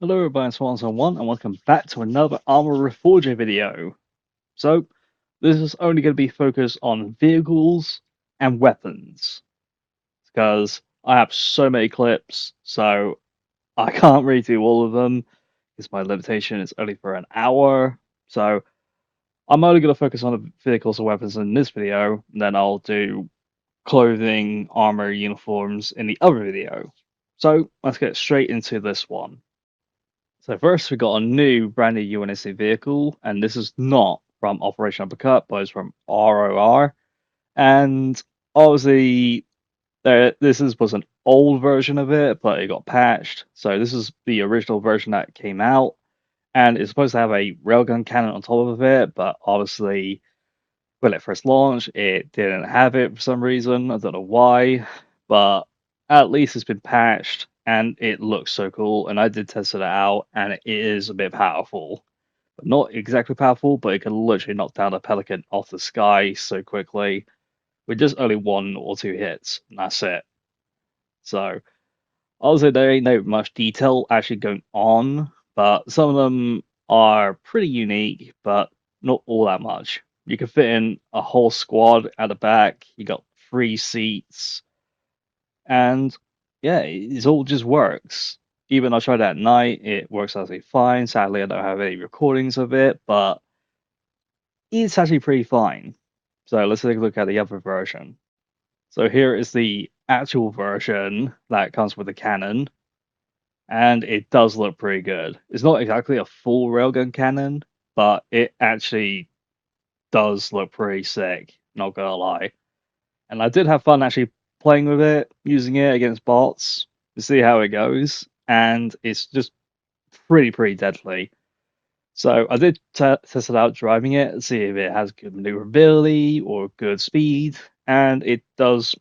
Hello everybody, it's One and welcome back to another Arma Reforger video. So, this is only going to be focused on vehicles and weapons, because I have so many clips, so I can't really do all of them, because my limitation is only for an hour, so I'm only going to focus on the vehicles and weapons in this video, and then I'll do clothing, armor, uniforms in the other video. So, let's get straight into this one. So first we got a brand new UNSC vehicle, and this is not from Operation Uppercut, but it's from ROR. And obviously, was an old version of it, but it got patched. So this is the original version that came out, and it's supposed to have a railgun cannon on top of it, but obviously, when it first launched, it didn't have it for some reason. I don't know why, but at least it's been patched and it looks so cool. And I did test it out, and it is a bit powerful, but not exactly powerful. But it can literally knock down a pelican off the sky so quickly with just only 1 or 2 hits, and that's it. So obviously there ain't no much detail actually going on, but some of them are pretty unique, but not all that much. You can fit in a whole squad at the back. You got 3 seats, and yeah, it all just works. Even I tried it at night, it works absolutely fine. Sadly, I don't have any recordings of it, but it's actually pretty fine. So let's take a look at the other version. So here is the actual version that comes with the cannon, and it does look pretty good. It's not exactly a full railgun cannon, but it actually does look pretty sick, not gonna lie. And I did have fun actually playing with it, using it against bots to see how it goes, and it's just pretty deadly. So I did test it out driving it, see if it has good maneuverability or good speed, and it does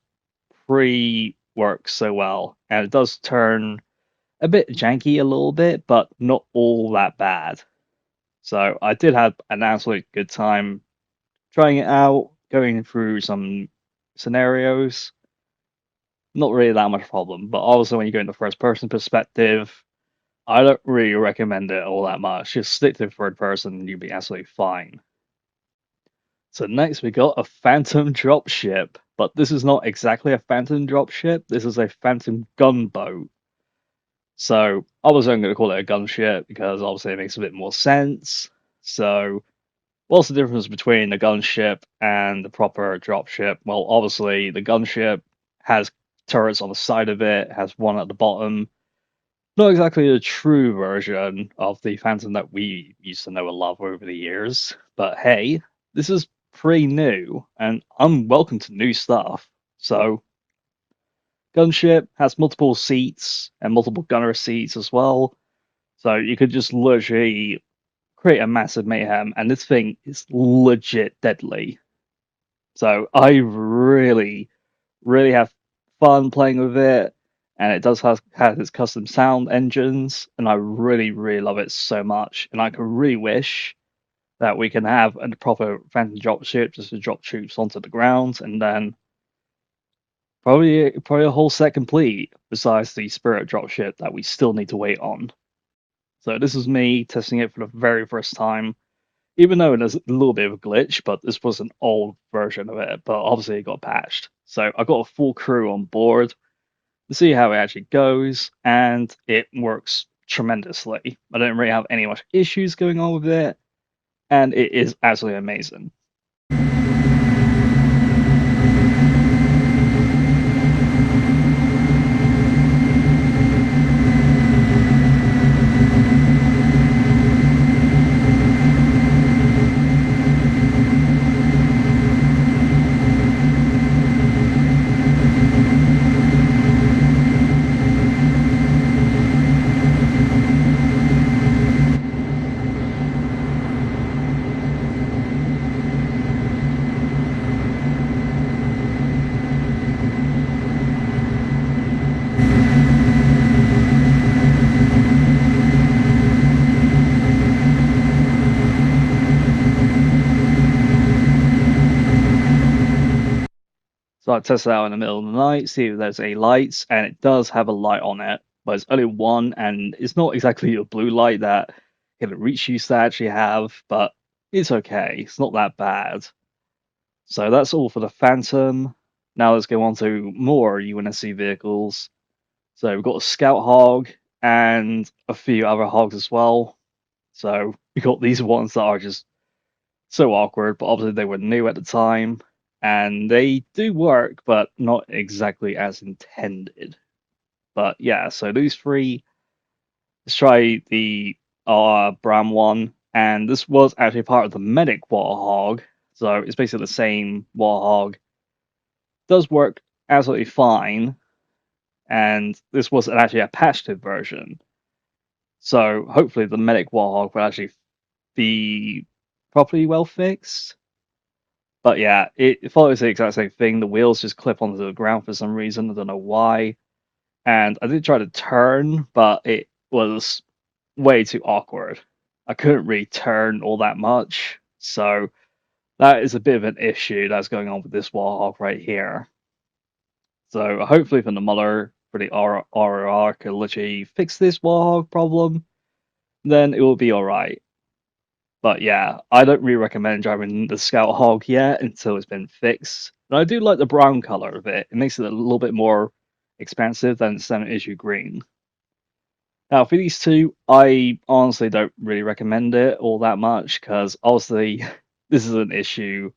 pretty work so well. And it does turn a bit janky a little bit, but not all that bad. So I did have an absolute good time trying it out, going through some scenarios. Not really that much problem, but also when you go into first person perspective, I don't really recommend it all that much. Just stick to third person and you'll be absolutely fine. So next we got a Phantom dropship, but this is not exactly a Phantom dropship, this is a Phantom gunboat. So obviously I'm going to call it a gunship because obviously it makes a bit more sense. So what's the difference between a gunship and the proper dropship? Well, obviously the gunship has turrets on the side of it, has one at the bottom. Not exactly the true version of the Phantom that we used to know and love over the years, but hey, this is pretty new, and I'm welcome to new stuff. So gunship has multiple seats and multiple gunner seats as well. So you could just literally create a massive mayhem, and this thing is legit deadly. So I really have fun playing with it, and it does have its custom sound engines, and I really love it so much. And I could really wish that we can have a proper Phantom dropship just to drop troops onto the ground, and then probably a whole set complete, besides the Spirit dropship that we still need to wait on. So this is me testing it for the very first time, even though there's a little bit of a glitch, but this was an old version of it, but obviously it got patched. So I got a full crew on board to see how it actually goes, and it works tremendously. I don't really have any much issues going on with it, and it is absolutely amazing. So I tested it out in the middle of the night, see if there's any lights, and it does have a light on it, but it's only one, and it's not exactly a blue light that can reach used to actually have, but it's okay. It's not that bad. So that's all for the Phantom. Now let's go on to more UNSC vehicles. So we've got a Scout Hog and a few other hogs as well. So we got these ones that are just so awkward, but obviously they were new at the time, and they do work, but not exactly as intended. But yeah, so these three, let's try the brown one, and this was actually part of the medic Warthog, so it's basically the same Warthog. Does work absolutely fine, and this was actually a patched version. So hopefully the medic Warthog will actually be properly well fixed. But yeah, it follows the exact same thing. The wheels just clip onto the ground for some reason. I don't know why. And I did try to turn, but it was way too awkward. I couldn't really turn all that much. So that is a bit of an issue that's going on with this Warthog right here. So hopefully for the Muller, for the RRR, can literally fix this Warthog problem, then it will be alright. But yeah, I don't really recommend driving the Scout Hog yet until it's been fixed. And I do like the brown color of it. It makes it a little bit more expansive than 7 issue green. Now for these two, I honestly don't really recommend it all that much because obviously this is an issue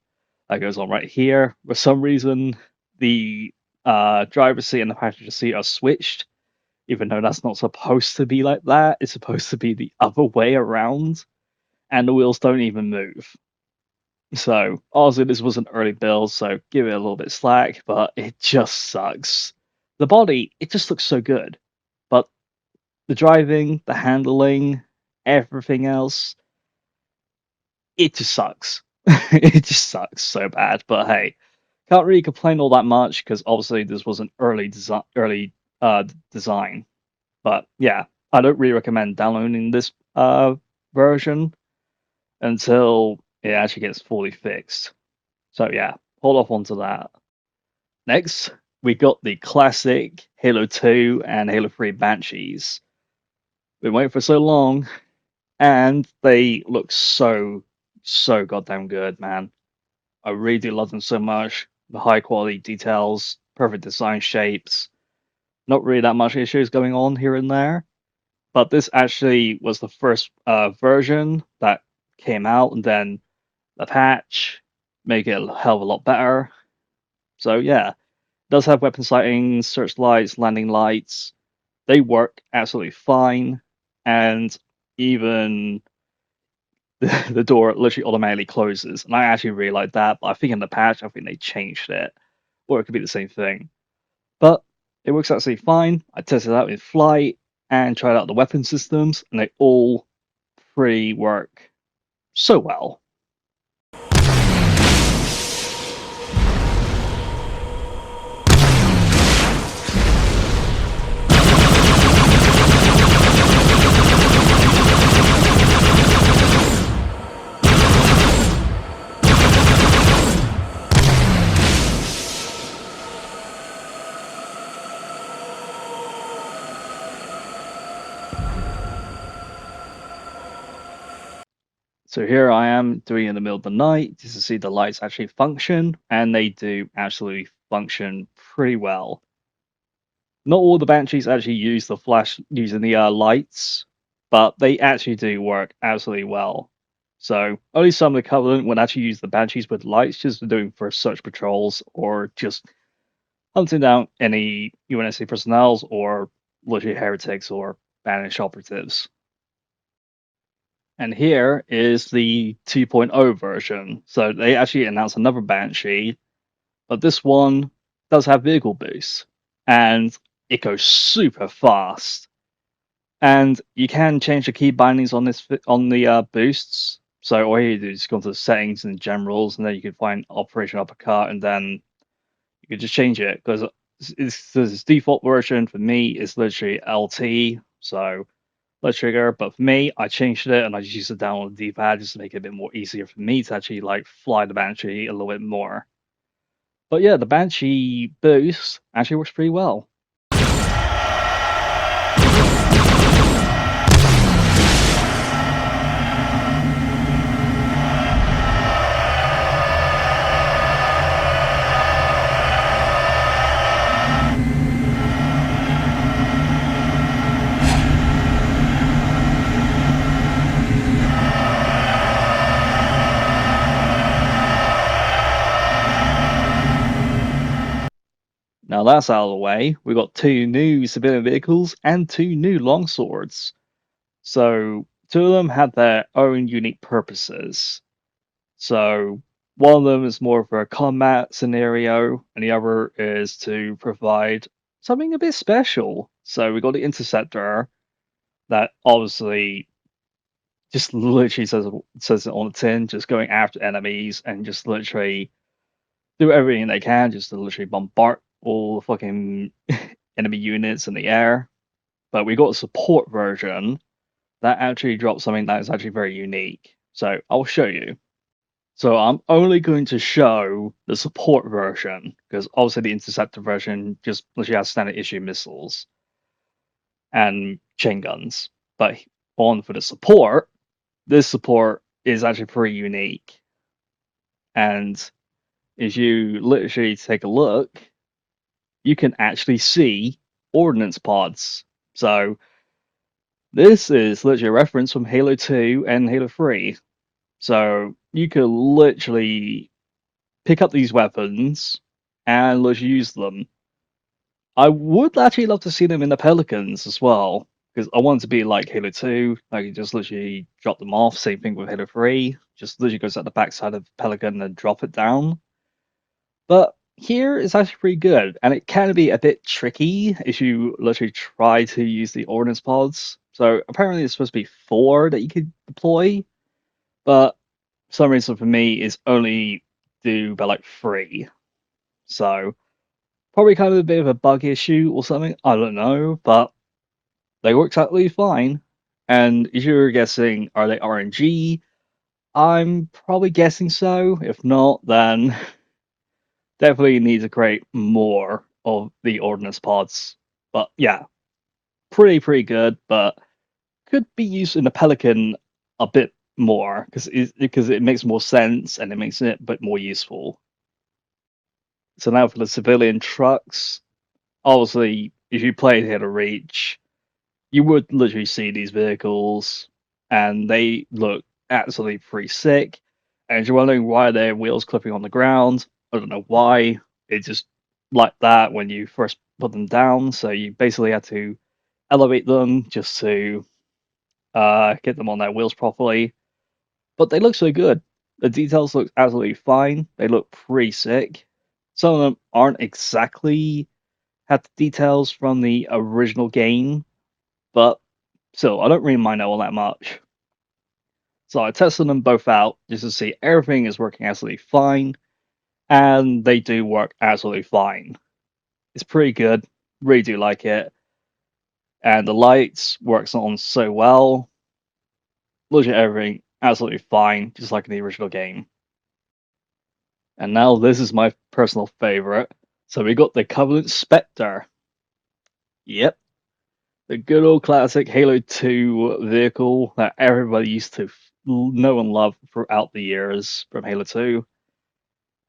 that goes on right here. For some reason, the driver's seat and the passenger seat are switched, even though that's not supposed to be like that. It's supposed to be the other way around. And the wheels don't even move. So, obviously, this was an early build, so give it a little bit slack, but it just sucks. The body, it just looks so good, but the driving, the handling, everything else, it just sucks. It just sucks so bad, but hey, can't really complain all that much because obviously this was an early design. But yeah, I don't really recommend downloading this version until it actually gets fully fixed. So yeah, hold off onto that. Next, we got the classic Halo 2 and Halo 3 Banshees. Been waiting for so long, and they look so goddamn good, man. I really do love them so much. The high quality details, perfect design shapes. Not really that much issues going on here and there. But this actually was the first version that came out, and then the patch make it a hell of a lot better. So yeah, it does have weapon sightings, searchlights, landing lights. They work absolutely fine, and even the door literally automatically closes. And I actually really like that, but I think in the patch, I think they changed it, or it could be the same thing. But it works absolutely fine. I tested it out in flight and tried out the weapon systems, and they all pretty work so well. So here I am doing it in the middle of the night just to see the lights actually function, and they do actually function pretty well. Not all the Banshees actually use the flash using the lights, but they actually do work absolutely well. So only some of the Covenant would actually use the Banshees with lights just doing for search patrols or just hunting down any UNSC personnel or literally heretics or banished operatives. And here is the 2.0 version. So they actually announced another Banshee, but this one does have vehicle boost, and it goes super fast. And you can change the key bindings on this on the boosts. So all you do is go into the settings and generals, and then you can find Operation Uppercut, and then you can just change it because this default version for me is literally LT. So let's trigger, but for me, I changed it and I just used to download the D-pad just to make it a bit more easier for me to actually like fly the Banshee a little bit more. But yeah, the Banshee boost actually works pretty well. now that's out of the way, we've got 2 new civilian vehicles and 2 new longswords. So 2 of them have their own unique purposes. So one of them is more for a combat scenario, and the other is to provide something a bit special. So we got the interceptor that obviously just literally says it on the tin, just going after enemies and just literally do everything they can just to literally bombard all the fucking enemy units in the air. But we got a support version that actually drops something that is actually very unique. So I'll show you. So I'm only going to show the support version, because obviously the interceptor version just literally has standard issue missiles and chain guns. But on for the support, this support is actually pretty unique. And if you literally take a look, you can actually see ordnance pods. So this is literally a reference from Halo 2 and Halo 3. So you could literally pick up these weapons and literally use them. I would actually love to see them in the Pelicans as well, because I want it to be like Halo 2. I can just literally drop them off. Same thing with Halo 3. Just literally goes at the backside of the Pelican and drop it down. But here it's actually pretty good, and it can be a bit tricky if you literally try to use the ordnance pods. So apparently it's supposed to be 4 that you could deploy, but for some reason for me it's only do by like 3. So probably kind of a bit of a bug issue or something, I don't know, but they work totally fine. And if you're guessing, are they RNG? I'm probably guessing so. If not, then definitely need to create more of the ordnance pods. But yeah, pretty good, but could be used in the Pelican a bit more because it makes more sense and it makes it a bit more useful. So now for the civilian trucks, obviously, if you played Halo Reach, you would literally see these vehicles, and they look absolutely pretty sick. And if you're wondering why their wheels clipping on the ground, I don't know why. It's just like that when you first put them down. So you basically had to elevate them just to get them on their wheels properly. But they look so good. The details look absolutely fine. They look pretty sick. Some of them aren't exactly had the details from the original game, but still, I don't really mind it all that much. So I tested them both out just to see everything is working absolutely fine, and they do work absolutely fine. It's pretty good, really do like it, and the lights works on so well. Literally everything absolutely fine, just like in the original game. And now this is my personal favorite. So we got the Covenant Spectre. Yep, the good old classic Halo 2 vehicle that everybody used to know and love throughout the years from Halo 2.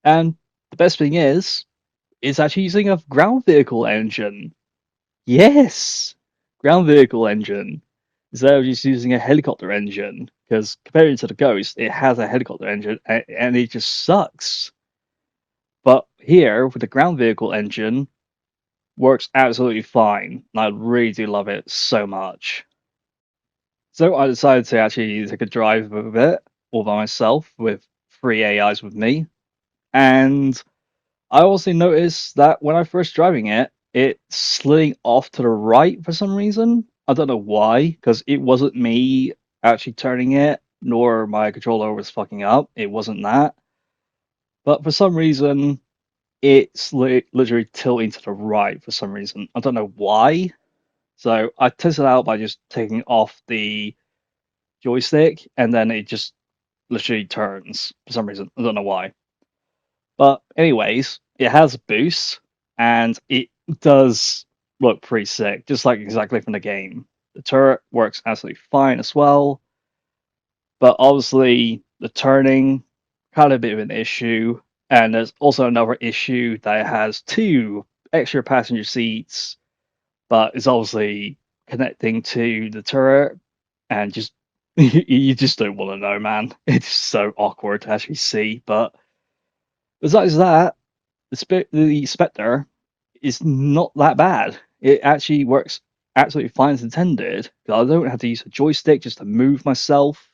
And the best thing is, it's actually using a ground vehicle engine. Yes! Ground vehicle engine. Instead of just using a helicopter engine. Because compared to the Ghost, it has a helicopter engine and it just sucks. But here, with the ground vehicle engine, works absolutely fine. I really do love it so much. So I decided to actually take a drive of it all by myself with 3 AIs with me. And I also noticed that when I first driving it, it's sliding off to the right for some reason. I don't know why, because it wasn't me actually turning it, nor my controller was fucking up. It wasn't that. But for some reason, it's literally tilting to the right for some reason. I don't know why. So I tested it out by just taking off the joystick, and then it just literally turns for some reason. I don't know why. But anyways, it has a boost, and it does look pretty sick, just like exactly from the game. The turret works absolutely fine as well, but obviously the turning kind of a bit of an issue. And there's also another issue that it has 2 extra passenger seats, but it's obviously connecting to the turret, and just you just don't want to know, man. It's so awkward to actually see. But besides that, the Spectre it's not that bad. It actually works absolutely fine as intended. I don't have to use a joystick just to move myself.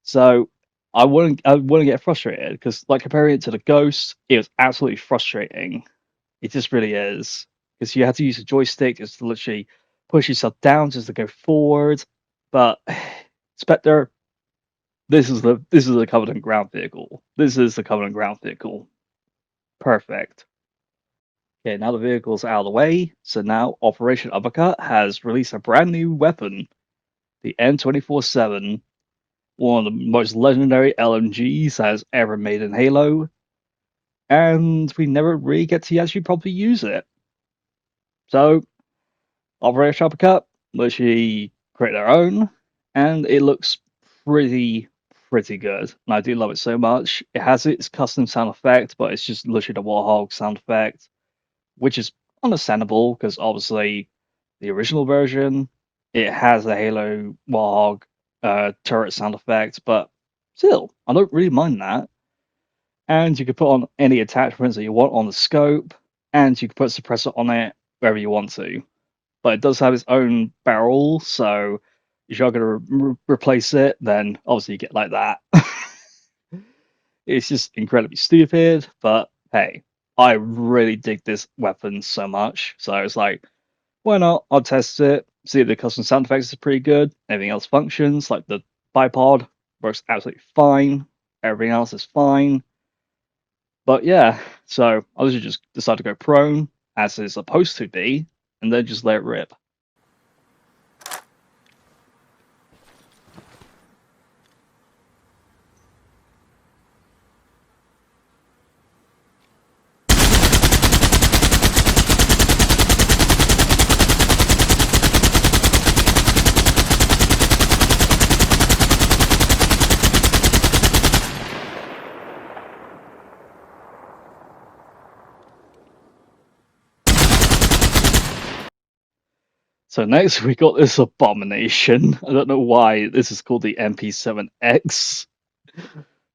So I wouldn't get frustrated because, like, comparing it to the Ghost, it was absolutely frustrating. It just really is, because you have to use a joystick just to literally push yourself down just to go forward. But Spectre, this is the Covenant ground vehicle. This is the Covenant ground vehicle. Perfect. Okay, now the vehicle's out of the way, so now Operation Uppercut has released a brand new weapon, the N247, one of the most legendary LMGs that has ever made in Halo, and we never really get to actually properly use it. So, Operation Uppercut literally create their own, and it looks pretty good. And I do love it so much. It has its custom sound effect, but it's just literally the Warthog sound effect, which is understandable because obviously the original version it has a Halo Warthog turret sound effect, but still, I don't really mind that. And you can put on any attachments that you want on the scope, and you can put a suppressor on it wherever you want to. But it does have its own barrel, so if you're going to replace it, then obviously you get like that. It's just incredibly stupid, but hey, I really dig this weapon so much. So I was like, why not? I'll test it, see if the custom sound effects is pretty good. Everything else functions, like the bipod works absolutely fine. Everything else is fine. But yeah, so I literally just decided to go prone, as it's supposed to be, and then just let it rip. So next we got this abomination. I don't know why this is called the MP7X,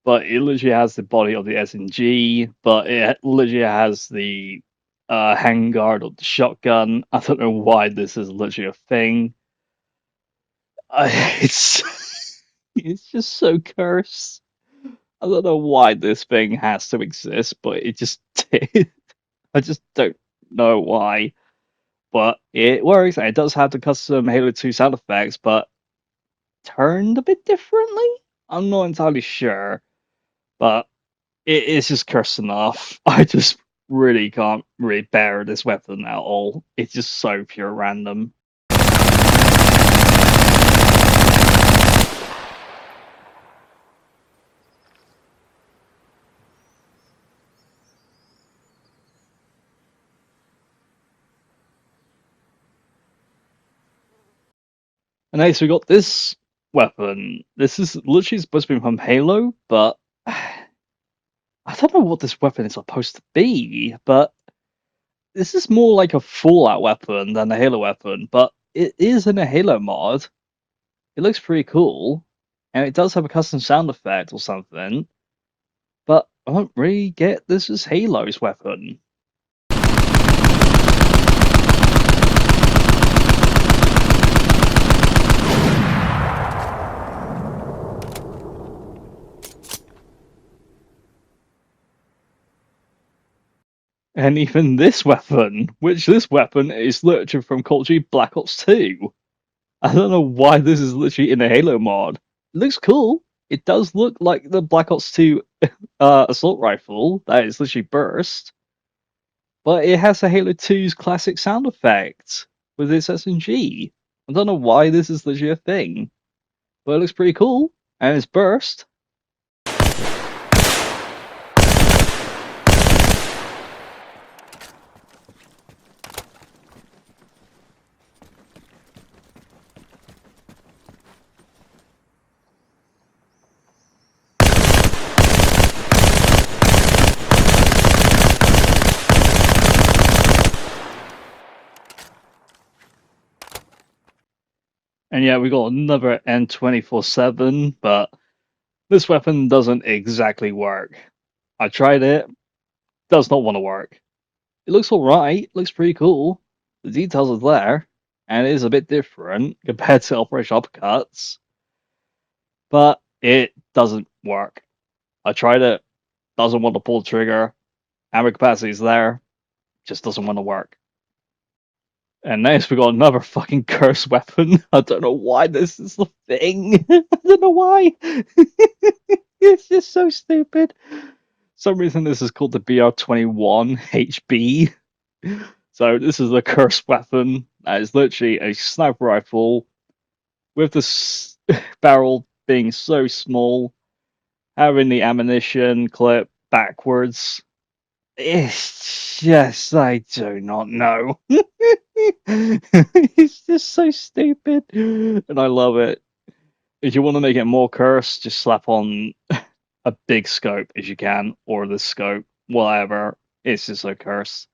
but it literally has the body of the SMG, but it literally has the handguard of the shotgun. I don't know why this is literally a thing. It's it's just so cursed. I don't know why this thing has to exist, but it just did. I just don't know why. But it works, and it does have the custom Halo 2 sound effects, but turned a bit differently? I'm not entirely sure, but it is just cursed enough. I just really can't really bear this weapon at all. It's just so pure random. And next we got this weapon. This is literally supposed to be from Halo, but I don't know what this weapon is supposed to be, but this is more like a Fallout weapon than a Halo weapon, but it is in a Halo mod. It looks pretty cool, and it does have a custom sound effect or something, but I don't really get this is Halo's weapon. And even this weapon, which this weapon is literally from Call of Duty Black Ops 2. I don't know why this is literally in a Halo mod. It looks cool. It does look like the Black Ops 2 assault rifle that is literally burst. But it has a Halo 2's classic sound effect with its SMG. I don't know why this is literally a thing. But it looks pretty cool. And it's burst. And yeah, we got another N247, but this weapon doesn't exactly work. I tried it, does not want to work. It looks alright, looks pretty cool. The details are there, and it is a bit different compared to Operation Uppercuts, but it doesn't work. I tried it, doesn't want to pull the trigger, ammo capacity is there, just doesn't want to work. And next we got another fucking cursed weapon. I don't know why this is the thing. I don't know why. It's just so stupid. Some reason this is called the BR-21 HB. So this is a cursed weapon that is literally a sniper rifle with the barrel being so small, having the ammunition clip backwards. It's just, I do not know. It's just so stupid, and I love it. If you want to make it more cursed, just slap on a big scope if you can, or the scope, whatever. It's just so cursed.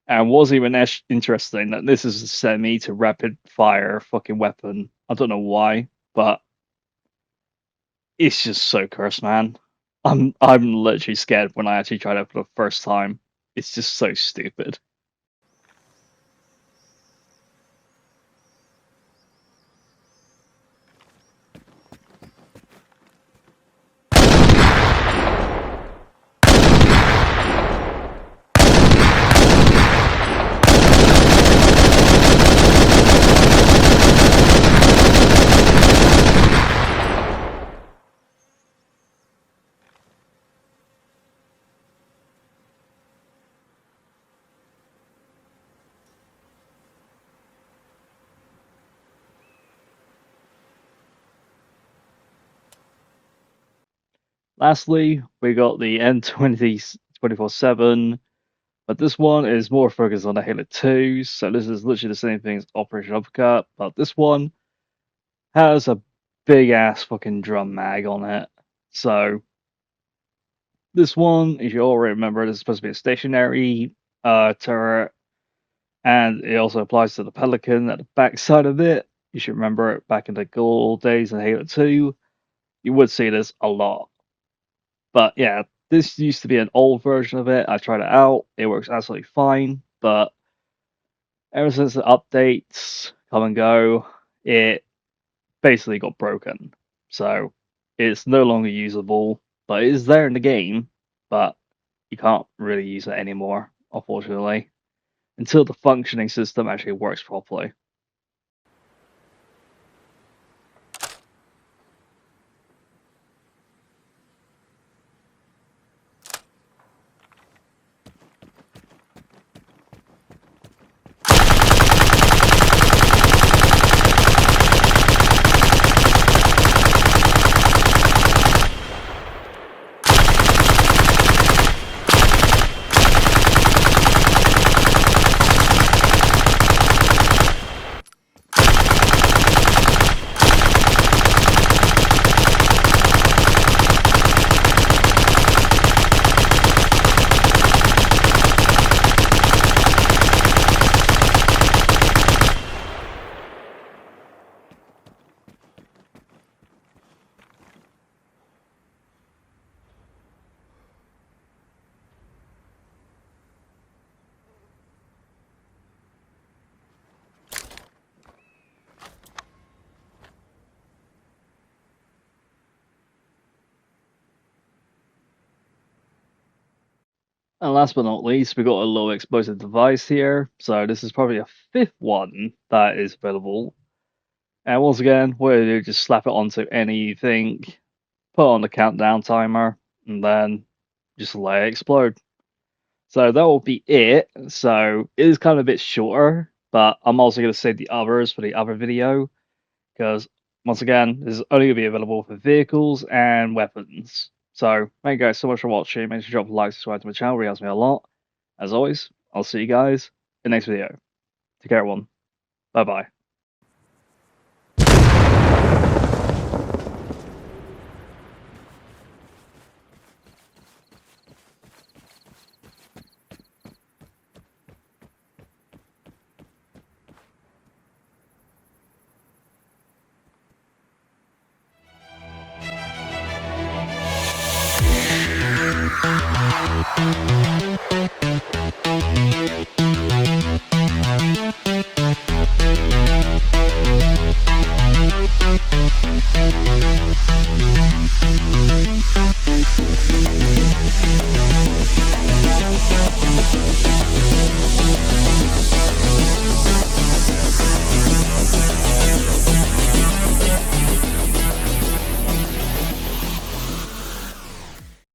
And what's even interesting that this is a semi to rapid fire fucking weapon. I don't know why, but it's just so cursed, man. I'm literally scared when I actually tried it for the first time. It's just so stupid. Lastly, we got the N247, but this one is more focused on the Halo 2, so this is literally the same thing as Operation Uppercut, but this one has a big ass fucking drum mag on it. So this one, if you already remember, this is supposed to be a stationary turret, and it also applies to the Pelican at the back side of it. You should remember it back in the good old days in Halo 2. You would see this a lot. But yeah, this used to be an old version of it. I tried it out. It works absolutely fine. But ever since the updates come and go, it basically got broken. So it's no longer usable, but it is there in the game, but you can't really use it anymore, unfortunately, until the functioning system actually works properly. And last but not least, we got a low explosive device here. So this is probably a fifth one that is available. And once again, what you do, just slap it onto anything, put on the countdown timer, and then just let it explode. So that will be it. So it is kind of a bit shorter, but I'm also going to save the others for the other video because once again, this is only going to be available for vehicles and weapons. So thank you guys so much for watching. Make sure to drop a like, subscribe to my channel, it really helps me a lot. As always, I'll see you guys in the next video. Take care, everyone. Bye bye.